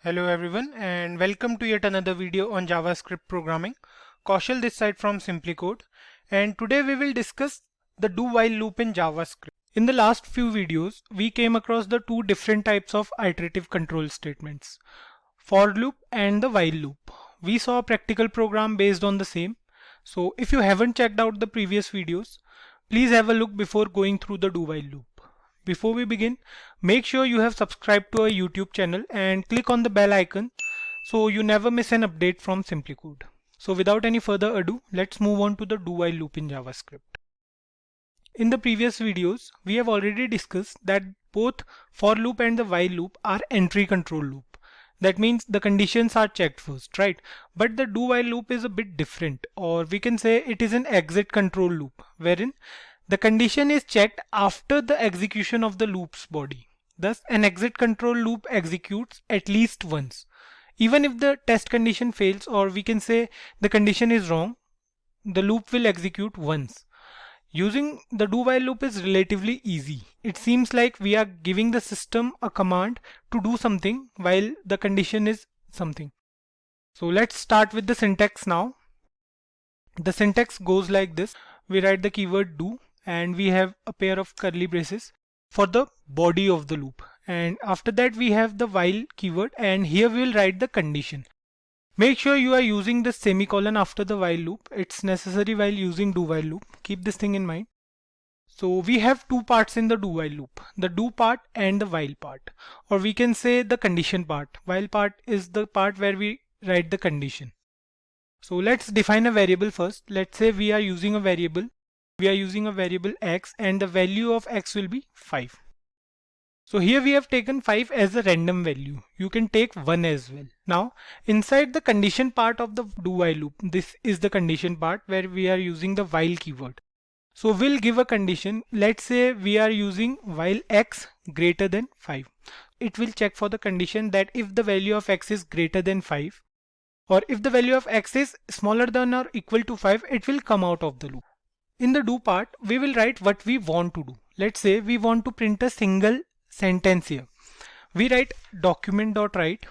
Hello everyone and welcome to yet another video on JavaScript programming. Kaushal this side from SimpliCode, and today we will discuss the do while loop in JavaScript. In the last few videos we came across the two different types of iterative control statements, for loop and the while loop. We saw a practical program based on the same. So if you haven't checked out the previous videos, please have a look before going through the do while loop. Before we begin, make sure you have subscribed to our YouTube channel and click on the bell icon so you never miss an update from SimpliCode. So without any further ado, let's move on to the do while loop in JavaScript. In the previous videos, we have already discussed that both for loop and the while loop are entry control loop. That means the conditions are checked first, right? But the do while loop is a bit different, or we can say it is an exit control loop, wherein the condition is checked after the execution of the loop's body. Thus, an exit control loop executes at least once. Even if the test condition fails, or we can say the condition is wrong, the loop will execute once. Using the do while loop is relatively easy. It seems like we are giving the system a command to do something while the condition is something. So let's start with the syntax now. The syntax goes like this. We write the keyword do and we have a pair of curly braces for the body of the loop. And after that we have the while keyword, and here we will write the condition. Make sure you are using the semicolon after the while loop. It's necessary while using do while loop. Keep this thing in mind. So we have two parts in the do while loop, the do part and the while part, or we can say the condition part. While part is the part where we write the condition. So let's define a variable first. Let's say we are using a variable. We are using a variable x and the value of x will be 5. So here we have taken 5 as a random value. You can take 1 as well. Now inside the condition part of the do while loop, this is the condition part where we are using the while keyword. So we'll give a condition. Let's say we are using while x greater than 5. It will check for the condition that if the value of x is greater than 5, or if the value of x is smaller than or equal to 5, it will come out of the loop. In the do part, we will write what we want to do. Let's say we want to print a single sentence here. We write document.write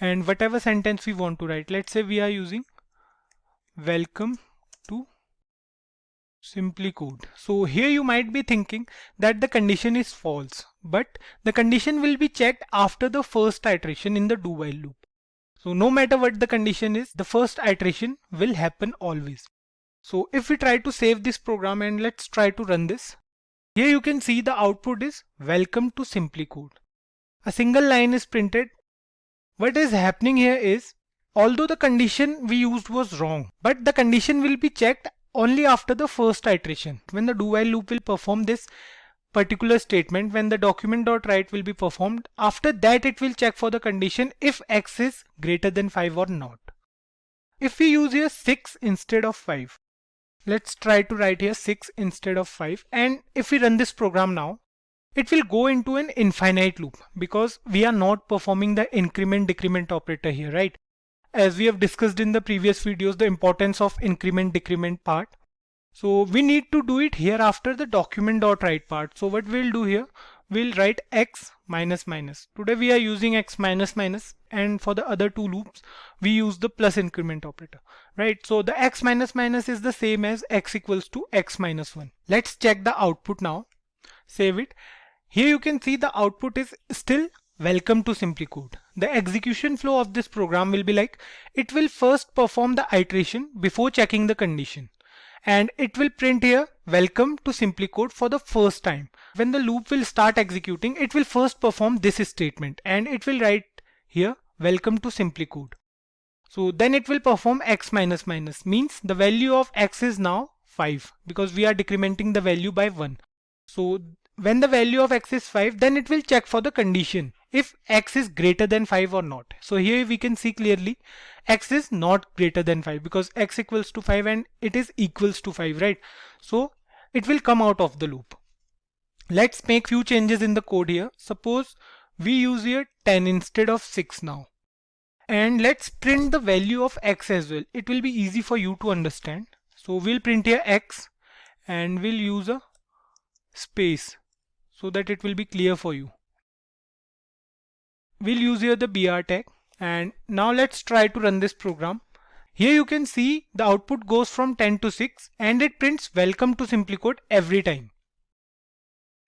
and whatever sentence we want to write. Let's say we are using welcome to SimpliCode. So here you might be thinking that the condition is false, but the condition will be checked after the first iteration in the do while loop. So no matter what the condition is, the first iteration will happen always. So if we try to save this program and let's try to run this. Here you can see the output is welcome to SimpliCode. A single line is printed. What is happening here is, although the condition we used was wrong, but the condition will be checked only after the first iteration. When the do while loop will perform this particular statement, when the document.write will be performed, after that it will check for the condition if x is greater than 5 or not. If we use here 6 instead of 5, let's try to write here 6 instead of 5, and if we run this program now, it will go into an infinite loop because we are not performing the increment decrement operator here, right? As we have discussed in the previous videos, the importance of increment decrement part. So we need to do it here after the document.write part. So what we'll do here, we'll write x minus minus. Today we are using x minus minus, and for the other two loops we use the plus increment operator, right? So the x minus minus is the same as x equals to x minus 1. Let's check the output now. Save it. Here you can see the output is still welcome to SimpliCode. The execution flow of this program will be like, it will first perform the iteration before checking the condition, and it will print here welcome to SimpliCode for the first time. When the loop will start executing, it will first perform this statement and it will write here welcome to SimpliCode. So then it will perform x minus minus, means the value of x is now 5 because we are decrementing the value by 1. So when the value of x is 5, then it will check for the condition if x is greater than 5 or not. So here we can see clearly x is not greater than 5 because x equals to 5 and it is equals to 5, right? So it will come out of the loop. Let's make few changes in the code here. Suppose we use here 10 instead of 6 now. And let's print the value of x as well. It will be easy for you to understand. So we'll print here x and we'll use a space so that it will be clear for you. we'll use here the BR tag, and now let's try to run this program. Here you can see the output goes from 10 to 6 and it prints welcome to SimplyCode every time.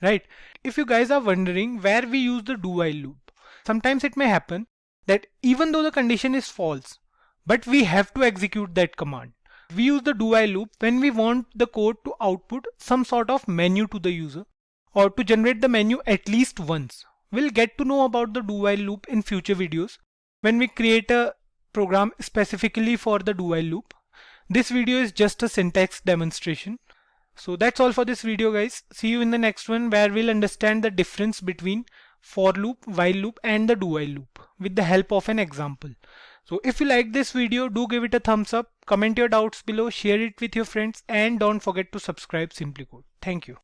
Right? If you guys are wondering where we use the do while loop, sometimes it may happen that even though the condition is false, but we have to execute that command. We use the do while loop when we want the code to output some sort of menu to the user, or to generate the menu at least once. We'll get to know about the do while loop in future videos when we create a program specifically for the do while loop. This video is just a syntax demonstration. So that's all for this video, guys. See you in the next one, where we'll understand the difference between for loop, while loop and the do while loop with the help of an example. So if you like this video, do give it a thumbs up, comment your doubts below, share it with your friends, and don't forget to subscribe SimplyCode. Thank you.